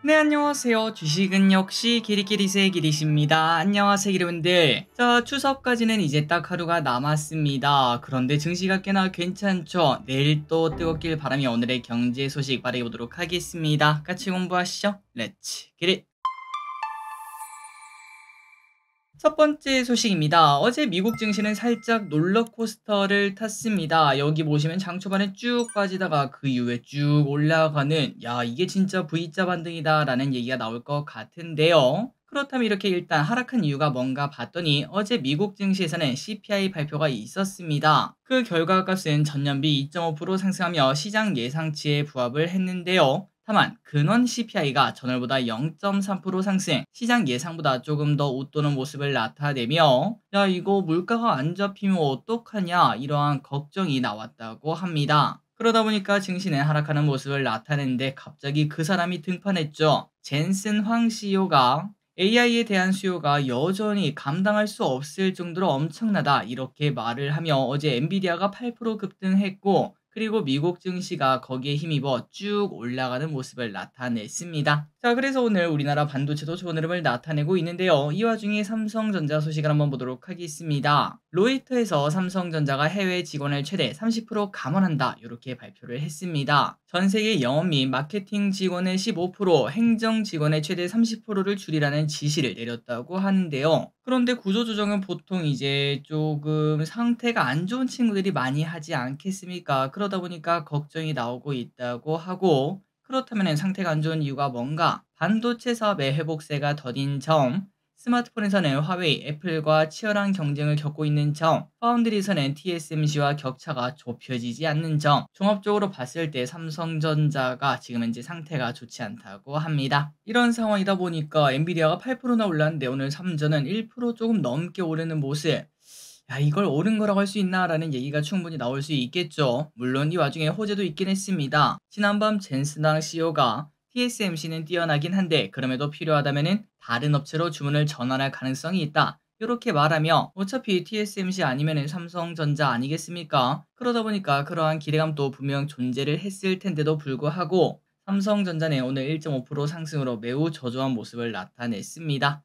네, 안녕하세요. 주식은 역시 기리기리세 기리십니다. 안녕하세요, 여러분들. 자, 추석까지는 이제 딱 하루가 남았습니다. 그런데 증시가 꽤나 괜찮죠? 내일 또 뜨겁길 바라며 오늘의 경제 소식 빠르게 보도록 하겠습니다. 같이 공부하시죠. 렛츠 기릿! 첫 번째 소식입니다. 어제 미국 증시는 살짝 롤러코스터를 탔습니다. 여기 보시면 장 초반에 쭉 빠지다가 그 이후에 쭉 올라가는, 야, 이게 진짜 V자 반등이다 라는 얘기가 나올 것 같은데요. 그렇다면 이렇게 일단 하락한 이유가 뭔가 봤더니 어제 미국 증시에서는 CPI 발표가 있었습니다. 그 결과값은 전년비 2.5% 상승하며 시장 예상치에 부합을 했는데요. 다만 근원 CPI가 전월보다 0.3% 상승, 시장 예상보다 조금 더 웃도는 모습을 나타내며 야, 이거 물가가 안 잡히면 어떡하냐, 이러한 걱정이 나왔다고 합니다. 그러다 보니까 증시는 하락하는 모습을 나타내는데 갑자기 그 사람이 등판했죠. 젠슨 황 CEO가 AI에 대한 수요가 여전히 감당할 수 없을 정도로 엄청나다, 이렇게 말을 하며 어제 엔비디아가 8% 급등했고, 그리고 미국 증시가 거기에 힘입어 쭉 올라가는 모습을 나타냈습니다. 자, 그래서 오늘 우리나라 반도체도 좋은 흐름을 나타내고 있는데요. 이 와중에 삼성전자 소식을 한번 보도록 하겠습니다. 로이터에서 삼성전자가 해외 직원을 최대 30% 감원한다, 이렇게 발표를 했습니다. 전 세계 영업 및 마케팅 직원의 15%, 행정 직원의 최대 30%를 줄이라는 지시를 내렸다고 하는데요. 그런데 구조조정은 보통 이제 조금 상태가 안 좋은 친구들이 많이 하지 않겠습니까? 그러다 보니까 걱정이 나오고 있다고 하고, 그렇다면 상태가 안 좋은 이유가 뭔가? 반도체 사업의 회복세가 더딘 점, 스마트폰에서는 화웨이, 애플과 치열한 경쟁을 겪고 있는 점, 파운드리에서는 TSMC와 격차가 좁혀지지 않는 점, 종합적으로 봤을 때 삼성전자가 지금 현재 상태가 좋지 않다고 합니다. 이런 상황이다 보니까 엔비디아가 8%나 올랐는데 오늘 삼전은 1% 조금 넘게 오르는 모습. 야, 이걸 옳은 거라고 할 수 있나라는 얘기가 충분히 나올 수 있겠죠. 물론 이 와중에 호재도 있긴 했습니다. 지난밤 젠스당 CEO가 TSMC는 뛰어나긴 한데 그럼에도 필요하다면은 다른 업체로 주문을 전환할 가능성이 있다, 이렇게 말하며 어차피 TSMC 아니면은 삼성전자 아니겠습니까? 그러다 보니까 그러한 기대감도 분명 존재를 했을 텐데도 불구하고 삼성전자는 오늘 1.5% 상승으로 매우 저조한 모습을 나타냈습니다.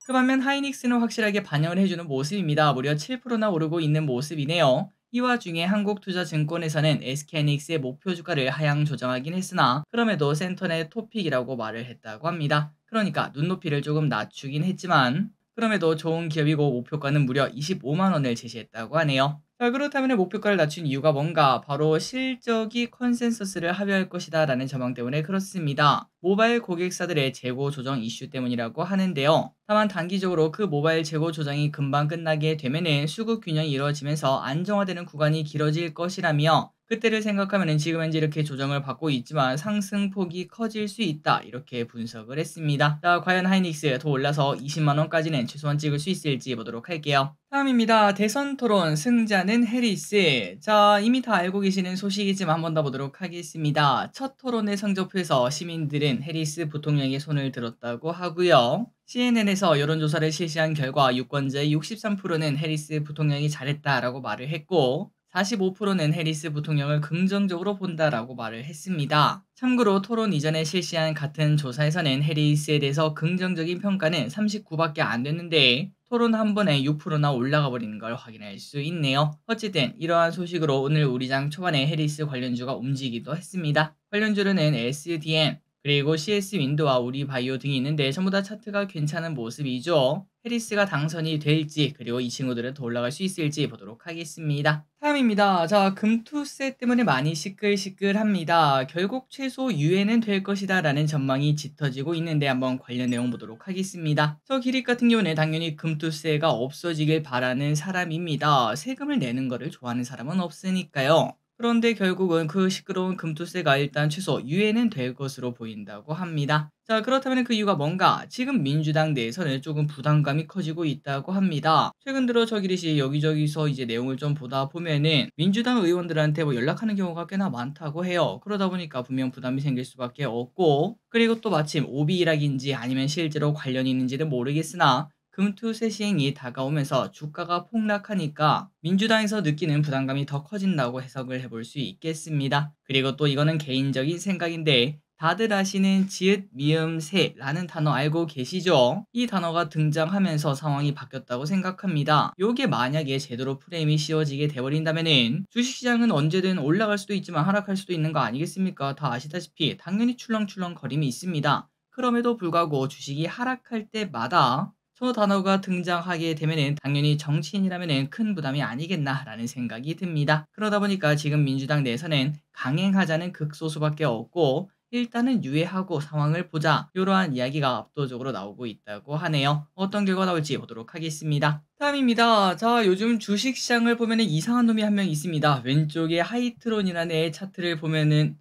그 반면 하이닉스는 확실하게 반영을 해주는 모습입니다. 무려 7%나 오르고 있는 모습이네요. 이 와중에 한국투자증권에서는 SK하이닉스의 목표 주가를 하향 조정하긴 했으나 그럼에도 센터내 토픽이라고 말을 했다고 합니다. 그러니까 눈높이를 조금 낮추긴 했지만 그럼에도 좋은 기업이고 목표가는 무려 25만 원을 제시했다고 하네요. 자, 그렇다면 목표가를 낮춘 이유가 뭔가? 바로 실적이 컨센서스를 하회할 것이다 라는 전망 때문에 그렇습니다. 모바일 고객사들의 재고 조정 이슈 때문이라고 하는데요. 다만 단기적으로 그 모바일 재고 조정이 금방 끝나게 되면은 수급 균형이 이루어지면서 안정화되는 구간이 길어질 것이라며, 그때를 생각하면 지금 현재 이렇게 조정을 받고 있지만 상승폭이 커질 수 있다, 이렇게 분석을 했습니다. 자, 과연 하이닉스 더 올라서 20만 원까지는 최소한 찍을 수 있을지 보도록 할게요. 다음입니다. 대선 토론 승자는 해리스. 자, 이미 다 알고 계시는 소식이지만 한 번 더 보도록 하겠습니다. 첫 토론의 성적표에서 시민들은 해리스 부통령의 손을 들었다고 하고요. CNN에서 여론조사를 실시한 결과 유권자의 63%는 해리스 부통령이 잘했다라고 말을 했고, 45%는 해리스 부통령을 긍정적으로 본다라고 말을 했습니다. 참고로 토론 이전에 실시한 같은 조사에서는 해리스에 대해서 긍정적인 평가는 39밖에 안 됐는데 토론 한 번에 6%나 올라가 버리는 걸 확인할 수 있네요. 어쨌든 이러한 소식으로 오늘 우리 장 초반에 해리스 관련주가 움직이기도 했습니다. 관련주로는 SDN, 그리고 CS 윈도와 우리바이오 등이 있는데 전부 다 차트가 괜찮은 모습이죠. 해리스가 당선이 될지, 그리고 이 친구들은 더 올라갈 수 있을지 보도록 하겠습니다. 다음입니다. 자, 금투세 때문에 많이 시끌시끌합니다. 결국 최소 유예는 될 것이다 라는 전망이 짙어지고 있는데 한번 관련 내용 보도록 하겠습니다. 저 기립 같은 경우는 당연히 금투세가 없어지길 바라는 사람입니다. 세금을 내는 거를 좋아하는 사람은 없으니까요. 그런데 결국은 그 시끄러운 금투세가 일단 최소 유예는 될 것으로 보인다고 합니다. 자, 그렇다면 그 이유가 뭔가? 지금 민주당 내에서는 조금 부담감이 커지고 있다고 합니다. 최근 들어 저기리시 여기저기서 이제 내용을 좀 보다 보면은 민주당 의원들한테 뭐 연락하는 경우가 꽤나 많다고 해요. 그러다 보니까 분명 부담이 생길 수밖에 없고, 그리고 또 마침 오비 일학인지 아니면 실제로 관련이 있는지는 모르겠으나 금투세 시행이 다가오면서 주가가 폭락하니까 민주당에서 느끼는 부담감이 더 커진다고 해석을 해볼 수 있겠습니다. 그리고 또 이거는 개인적인 생각인데 다들 아시는 지읒, 미음, 새라는 단어 알고 계시죠? 이 단어가 등장하면서 상황이 바뀌었다고 생각합니다. 요게 만약에 제대로 프레임이 씌워지게 돼버린다면은 주식시장은 언제든 올라갈 수도 있지만 하락할 수도 있는 거 아니겠습니까? 다 아시다시피 당연히 출렁출렁거림이 있습니다. 그럼에도 불구하고 주식이 하락할 때마다 저 단어가 등장하게 되면은 당연히 정치인이라면은 큰 부담이 아니겠나라는 생각이 듭니다. 그러다 보니까 지금 민주당 내에서는 강행하자는 극소수밖에 없고 일단은 유예하고 상황을 보자 이러한 이야기가 압도적으로 나오고 있다고 하네요. 어떤 결과 나올지 보도록 하겠습니다. 다음입니다. 자, 요즘 주식시장을 보면은 이상한 놈이 한 명 있습니다. 왼쪽에 하이트론이라는 애 차트를 보면은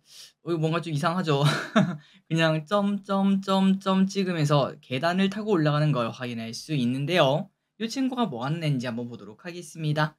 이거 뭔가 좀 이상하죠. 그냥 점점점점 찍으면서 계단을 타고 올라가는 걸 확인할 수 있는데요. 이 친구가 뭐 하는 애인지 한번 보도록 하겠습니다.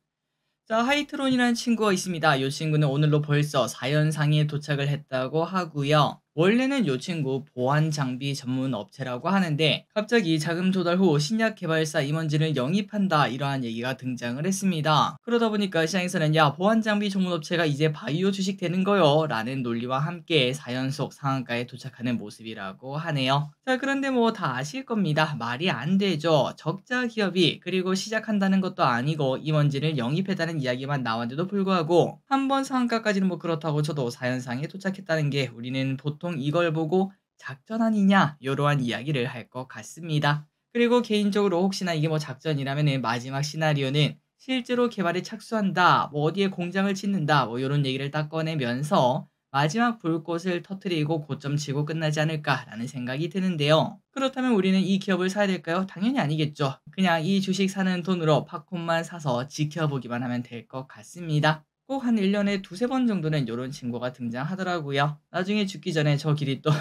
자, 하이트론이라는 친구가 있습니다. 이 친구는 오늘로 벌써 4연상에 도착을 했다고 하고요. 원래는 이 친구 보안 장비 전문 업체라고 하는데 갑자기 자금 조달 후 신약 개발사 임원진을 영입한다 이러한 얘기가 등장을 했습니다. 그러다 보니까 시장에서는 야 보안 장비 전문 업체가 이제 바이오 주식 되는 거요 라는 논리와 함께 4연속 상한가에 도착하는 모습이라고 하네요. 자, 그런데 뭐 다 아실 겁니다. 말이 안 되죠. 적자 기업이 그리고 시작한다는 것도 아니고 임원진을 영입했다는 이야기만 나왔는데도 불구하고 한 번 상한가까지는 뭐 그렇다고 쳐도 4연상에 도착했다는 게 우리는 보통 이걸 보고 작전 아니냐 이러한 이야기를 할 것 같습니다. 그리고 개인적으로 혹시나 이게 뭐 작전이라면 마지막 시나리오는 실제로 개발에 착수한다, 뭐 어디에 공장을 짓는다, 뭐 이런 얘기를 딱 꺼내면서 마지막 불꽃을 터트리고 고점 치고 끝나지 않을까라는 생각이 드는데요. 그렇다면 우리는 이 기업을 사야 될까요? 당연히 아니겠죠. 그냥 이 주식 사는 돈으로 팝콘만 사서 지켜보기만 하면 될 것 같습니다. 꼭 한 1년에 두세 번 정도는 이런 친구가 등장하더라고요. 나중에 죽기 전에 저 길이 또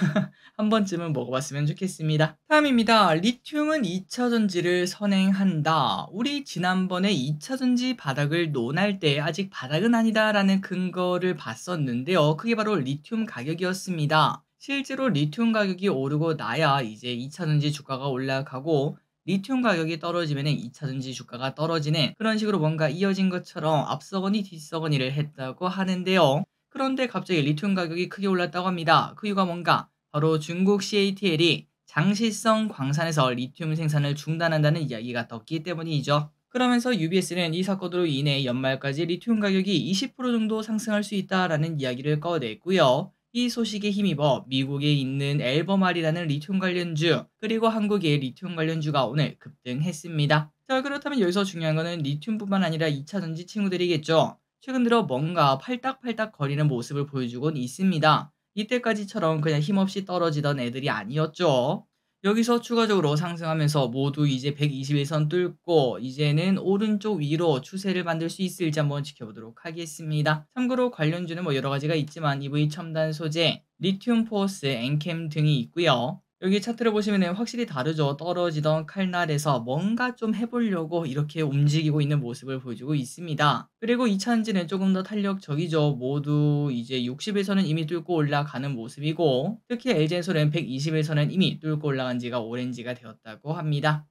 한 번쯤은 먹어봤으면 좋겠습니다. 다음입니다. 리튬은 2차 전지를 선행한다. 우리 지난번에 2차 전지 바닥을 논할 때 아직 바닥은 아니다라는 근거를 봤었는데요. 그게 바로 리튬 가격이었습니다. 실제로 리튬 가격이 오르고 나야 이제 2차 전지 주가가 올라가고 리튬 가격이 떨어지면 2차 전지 주가가 떨어지는 그런 식으로 뭔가 이어진 것처럼 앞서거니 뒤서거니를 했다고 하는데요. 그런데 갑자기 리튬 가격이 크게 올랐다고 합니다. 그 이유가 뭔가? 바로 중국 CATL이 장시성 광산에서 리튬 생산을 중단한다는 이야기가 떴기 때문이죠. 그러면서 UBS는 이 사건으로 인해 연말까지 리튬 가격이 20% 정도 상승할 수 있다라는 이야기를 꺼냈고요. 이 소식에 힘입어 미국에 있는 앨범알이라는 리튬 관련주 그리고 한국의 리튬 관련주가 오늘 급등했습니다. 자, 그렇다면 여기서 중요한 거는 리튬뿐만 아니라 2차 전지 친구들이겠죠. 최근 들어 뭔가 팔딱팔딱 거리는 모습을 보여주곤 있습니다. 이때까지처럼 그냥 힘없이 떨어지던 애들이 아니었죠. 여기서 추가적으로 상승하면서 모두 이제 121선 뚫고 이제는 오른쪽 위로 추세를 만들 수 있을지 한번 지켜보도록 하겠습니다. 참고로 관련주는 뭐 여러 가지가 있지만 EV 첨단 소재, 리튬 포스, 엔캠 등이 있고요. 여기 차트를 보시면 확실히 다르죠. 떨어지던 칼날에서 뭔가 좀 해보려고 이렇게 움직이고 있는 모습을 보여주고 있습니다. 그리고 이 차전지는 조금 더 탄력적이죠. 모두 이제 60일선은 이미 뚫고 올라가는 모습이고 특히 LG엔솔은 120일선은 이미 뚫고 올라간 지가 오랜 지가 되었다고 합니다.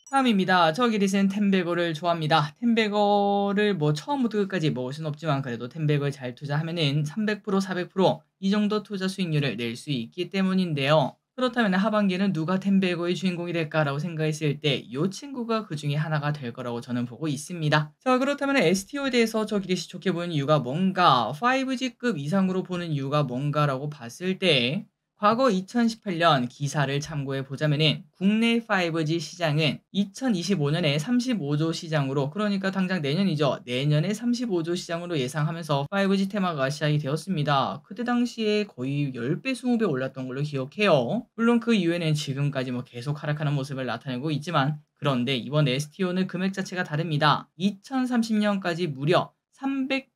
다음입니다. 저 기릿은 템베거를 좋아합니다. 템베거를 뭐 처음부터 끝까지 먹을 순 없지만 그래도 템베거를 잘 투자하면은 300%, 400%이 정도 투자 수익률을 낼 수 있기 때문인데요. 그렇다면 하반기에는 누가 템베거의 주인공이 될까라고 생각했을 때 이 친구가 그 중에 하나가 될 거라고 저는 보고 있습니다. 자, 그렇다면 STO에 대해서 저 기릿이 좋게 보는 이유가 뭔가 5G급 이상으로 보는 이유가 뭔가라고 봤을 때 과거 2018년 기사를 참고해 보자면은 국내 5G 시장은 2025년에 35조 시장으로 그러니까 당장 내년이죠. 내년에 35조 시장으로 예상하면서 5G 테마가 시작이 되었습니다. 그때 당시에 거의 10배, 20배 올랐던 걸로 기억해요. 물론 그 이후에는 지금까지 뭐 계속 하락하는 모습을 나타내고 있지만 그런데 이번 STO는 금액 자체가 다릅니다. 2030년까지 무려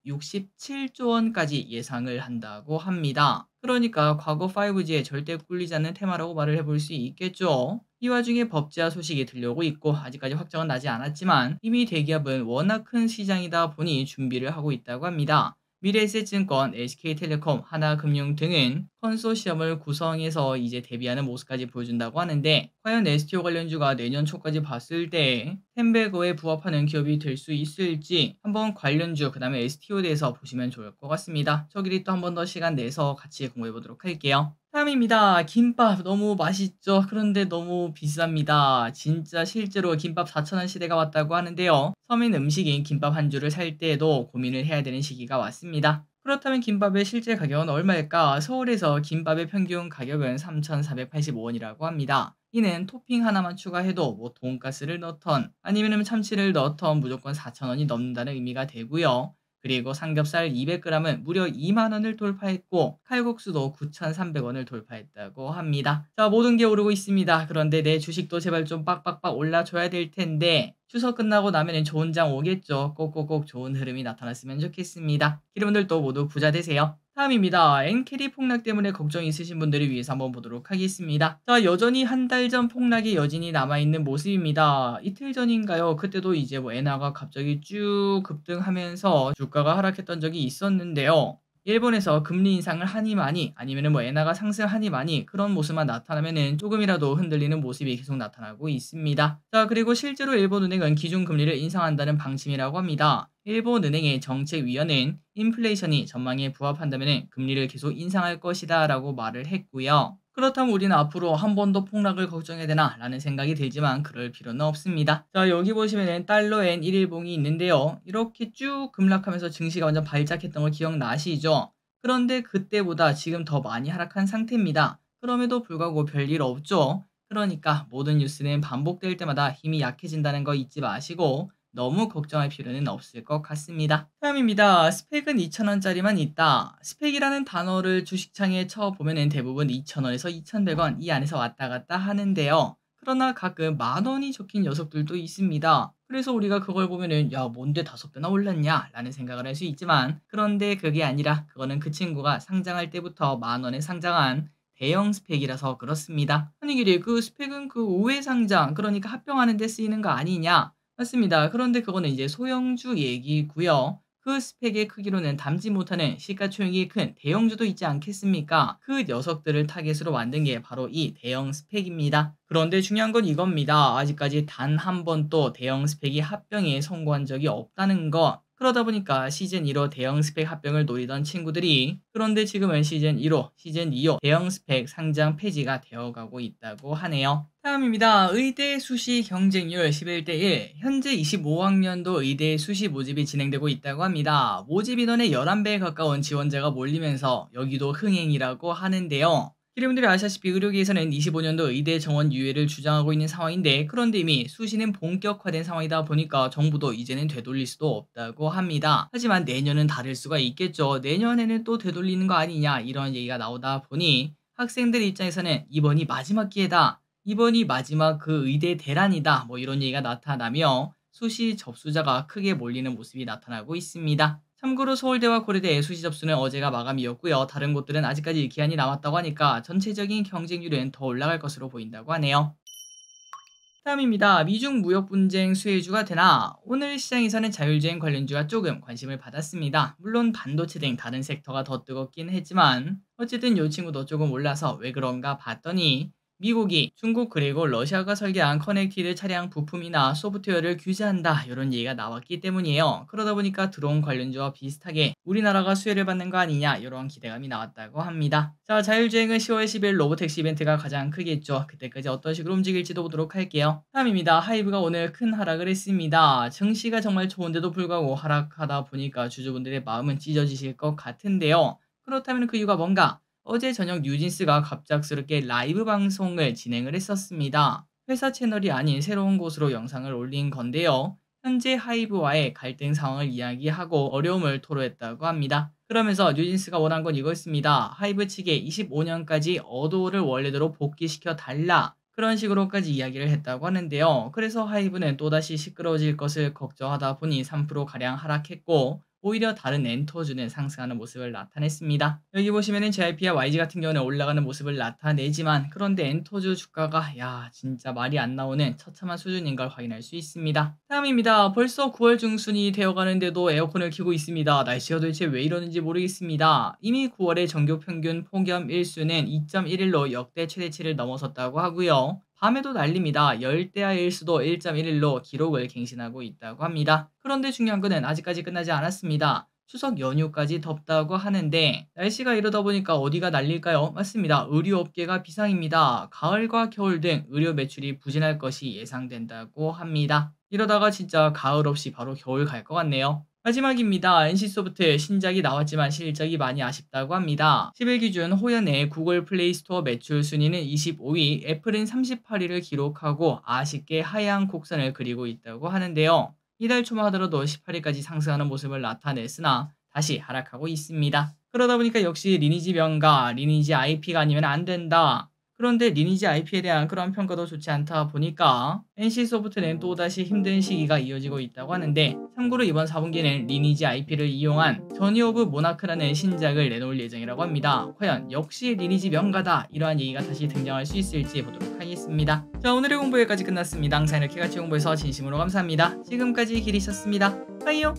367조 원까지 예상을 한다고 합니다. 그러니까 과거 5G에 절대 꿀리지 않는 테마라고 말을 해볼 수 있겠죠. 이 와중에 법제화 소식이 들려오고 있고 아직까지 확정은 나지 않았지만 이미 대기업은 워낙 큰 시장이다 보니 준비를 하고 있다고 합니다. 미래에셋증권, SK텔레콤, 하나금융 등은 컨소시엄을 구성해서 이제 대비하는 모습까지 보여준다고 하는데 과연 STO 관련주가 내년 초까지 봤을 때 햄버거에 부합하는 기업이 될 수 있을지 한번 관련주 그다음에 STO에 대해서 보시면 좋을 것 같습니다. 저끼리 또 한 번 더 시간 내서 같이 공부해 보도록 할게요. 다음입니다. 김밥 너무 맛있죠? 그런데 너무 비쌉니다. 진짜 실제로 김밥 4,000원 시대가 왔다고 하는데요. 서민 음식인 김밥 한 줄을 살 때에도 고민을 해야 되는 시기가 왔습니다. 그렇다면 김밥의 실제 가격은 얼마일까? 서울에서 김밥의 평균 가격은 3,485원이라고 합니다. 이는 토핑 하나만 추가해도 뭐 돈가스를 넣던 아니면 참치를 넣던 무조건 4,000원이 넘는다는 의미가 되고요. 그리고 삼겹살 200g은 무려 2만 원을 돌파했고 칼국수도 9,300원을 돌파했다고 합니다. 자, 모든 게 오르고 있습니다. 그런데 내 주식도 제발 좀 빡빡빡 올라줘야 될 텐데 추석 끝나고 나면 좋은 장 오겠죠. 꼭꼭꼭 좋은 흐름이 나타났으면 좋겠습니다. 여러분들도 모두 부자 되세요. 다음입니다. 엔캐리 폭락 때문에 걱정 있으신 분들을 위해서 한번 보도록 하겠습니다. 자, 여전히 한 달 전 폭락의 여진이 남아있는 모습입니다. 이틀 전인가요? 그때도 이제 뭐 엔화가 갑자기 쭉 급등하면서 주가가 하락했던 적이 있었는데요. 일본에서 금리 인상을 하니 많이 아니면은 뭐 엔화가 상승하니 많이 그런 모습만 나타나면은 조금이라도 흔들리는 모습이 계속 나타나고 있습니다. 자, 그리고 실제로 일본은행은 기준금리를 인상한다는 방침이라고 합니다. 일본은행의 정책위원회는 인플레이션이 전망에 부합한다면 금리를 계속 인상할 것이다 라고 말을 했고요. 그렇다면 우리는 앞으로 한 번 더 폭락을 걱정해야 되나 라는 생각이 들지만 그럴 필요는 없습니다. 자, 여기 보시면은 달러엔 1일봉이 있는데요. 이렇게 쭉 급락하면서 증시가 완전 발작했던 거 기억나시죠? 그런데 그때보다 지금 더 많이 하락한 상태입니다. 그럼에도 불구하고 별일 없죠. 그러니까 모든 뉴스는 반복될 때마다 힘이 약해진다는 거 잊지 마시고 너무 걱정할 필요는 없을 것 같습니다. 다음입니다. 스펙은 2,000원짜리만 있다. 스펙이라는 단어를 주식창에 쳐보면 대부분 2,000원에서 2,100원 이 안에서 왔다 갔다 하는데요. 그러나 가끔 만원이 적힌 녀석들도 있습니다. 그래서 우리가 그걸 보면은 야, 뭔데 5배나 올랐냐 라는 생각을 할 수 있지만 그런데 그게 아니라 그거는 그 친구가 상장할 때부터 만원에 상장한 대형 스펙이라서 그렇습니다. 아니 길이 그 스펙은 그 우회 상장 그러니까 합병하는 데 쓰이는 거 아니냐? 맞습니다. 그런데 그거는 이제 소형주 얘기고요. 그 스펙의 크기로는 담지 못하는 시가총액이 큰 대형주도 있지 않겠습니까? 그 녀석들을 타겟으로 만든 게 바로 이 대형 스펙입니다. 그런데 중요한 건 이겁니다. 아직까지 단 한 번도 대형 스펙이 합병에 성공한 적이 없다는 것. 그러다 보니까 시즌 1호 대형 스펙 합병을 노리던 친구들이 그런데 지금은 시즌 1호, 시즌 2호 대형 스펙 상장 폐지가 되어가고 있다고 하네요. 다음입니다. 의대 수시 경쟁률 11대1. 현재 25학년도 의대 수시 모집이 진행되고 있다고 합니다. 모집 인원의 11배에 가까운 지원자가 몰리면서 여기도 흥행이라고 하는데요. 여러분들이 아시다시피 의료계에서는 25년도 의대 정원 유예를 주장하고 있는 상황인데 그런데 이미 수시는 본격화된 상황이다 보니까 정부도 이제는 되돌릴 수도 없다고 합니다. 하지만 내년은 다를 수가 있겠죠. 내년에는 또 되돌리는 거 아니냐 이런 얘기가 나오다 보니 학생들 입장에서는 이번이 마지막 기회다. 이번이 마지막 그 의대 대란이다. 뭐 이런 얘기가 나타나며 수시 접수자가 크게 몰리는 모습이 나타나고 있습니다. 참고로 서울대와 고려대 수시 접수는 어제가 마감이었고요. 다른 곳들은 아직까지 기한이 남았다고 하니까 전체적인 경쟁률은 더 올라갈 것으로 보인다고 하네요. 다음입니다. 미중 무역 분쟁 수혜주가 되나? 오늘 시장에서는 자율주행 관련주가 조금 관심을 받았습니다. 물론 반도체 등 다른 섹터가 더 뜨겁긴 했지만 어쨌든 이 친구도 조금 올라서 왜 그런가 봤더니 미국이 중국 그리고 러시아가 설계한 커넥티드 차량 부품이나 소프트웨어를 규제한다 이런 얘기가 나왔기 때문이에요. 그러다 보니까 드론 관련주와 비슷하게 우리나라가 수혜를 받는 거 아니냐 이런 기대감이 나왔다고 합니다. 자, 자율주행은 10월 10일 로보택시 이벤트가 가장 크겠죠. 그때까지 어떤 식으로 움직일지도 보도록 할게요. 다음입니다. 하이브가 오늘 큰 하락을 했습니다. 증시가 정말 좋은데도 불구하고 하락하다 보니까 주주분들의 마음은 찢어지실 것 같은데요. 그렇다면 그 이유가 뭔가? 어제 저녁 뉴진스가 갑작스럽게 라이브 방송을 진행을 했었습니다. 회사 채널이 아닌 새로운 곳으로 영상을 올린 건데요. 현재 하이브와의 갈등 상황을 이야기하고 어려움을 토로했다고 합니다. 그러면서 뉴진스가 원한 건 이거였습니다. 하이브 측에 25년까지 어도를 원래대로 복귀시켜 달라. 그런 식으로까지 이야기를 했다고 하는데요. 그래서 하이브는 또다시 시끄러워질 것을 걱정하다 보니 3%가량 하락했고 오히려 다른 엔터주는 상승하는 모습을 나타냈습니다. 여기 보시면은 JYP와 YG 같은 경우는 올라가는 모습을 나타내지만 그런데 엔터주 주가가 야 진짜 말이 안 나오는 처참한 수준인 걸 확인할 수 있습니다. 다음입니다. 벌써 9월 중순이 되어가는데도 에어컨을 켜고 있습니다. 날씨가 도대체 왜 이러는지 모르겠습니다. 이미 9월의 전교 평균 폭염 일수는 2.1일로 역대 최대치를 넘어섰다고 하고요. 밤에도 난립니다. 열대야일 수도 1.11로 기록을 갱신하고 있다고 합니다. 그런데 중요한 거는 아직까지 끝나지 않았습니다. 추석 연휴까지 덥다고 하는데 날씨가 이러다 보니까 어디가 날릴까요? 맞습니다. 의류업계가 비상입니다. 가을과 겨울 등 의류 매출이 부진할 것이 예상된다고 합니다. 이러다가 진짜 가을 없이 바로 겨울 갈 것 같네요. 마지막입니다. NC소프트 신작이 나왔지만 실적이 많이 아쉽다고 합니다. 10일 기준 호연의 구글 플레이 스토어 매출 순위는 25위, 애플은 38위를 기록하고 아쉽게 하향 곡선을 그리고 있다고 하는데요. 이달 초만 하더라도 18위까지 상승하는 모습을 나타냈으나 다시 하락하고 있습니다. 그러다 보니까 역시 리니지 명가, 리니지 IP가 아니면 안 된다. 그런데 리니지 IP에 대한 그런 평가도 좋지 않다 보니까 NC소프트는 또다시 힘든 시기가 이어지고 있다고 하는데, 참고로 이번 4분기에는 리니지 IP를 이용한 저니 오브 모나크라는 신작을 내놓을 예정이라고 합니다. 과연 역시 리니지 명가다, 이러한 얘기가 다시 등장할 수 있을지 보도록 하겠습니다. 자, 오늘의 공부 여기까지 끝났습니다. 항상 이렇게 같이 공부해서 진심으로 감사합니다. 지금까지 길이셨습니다. 빠이요.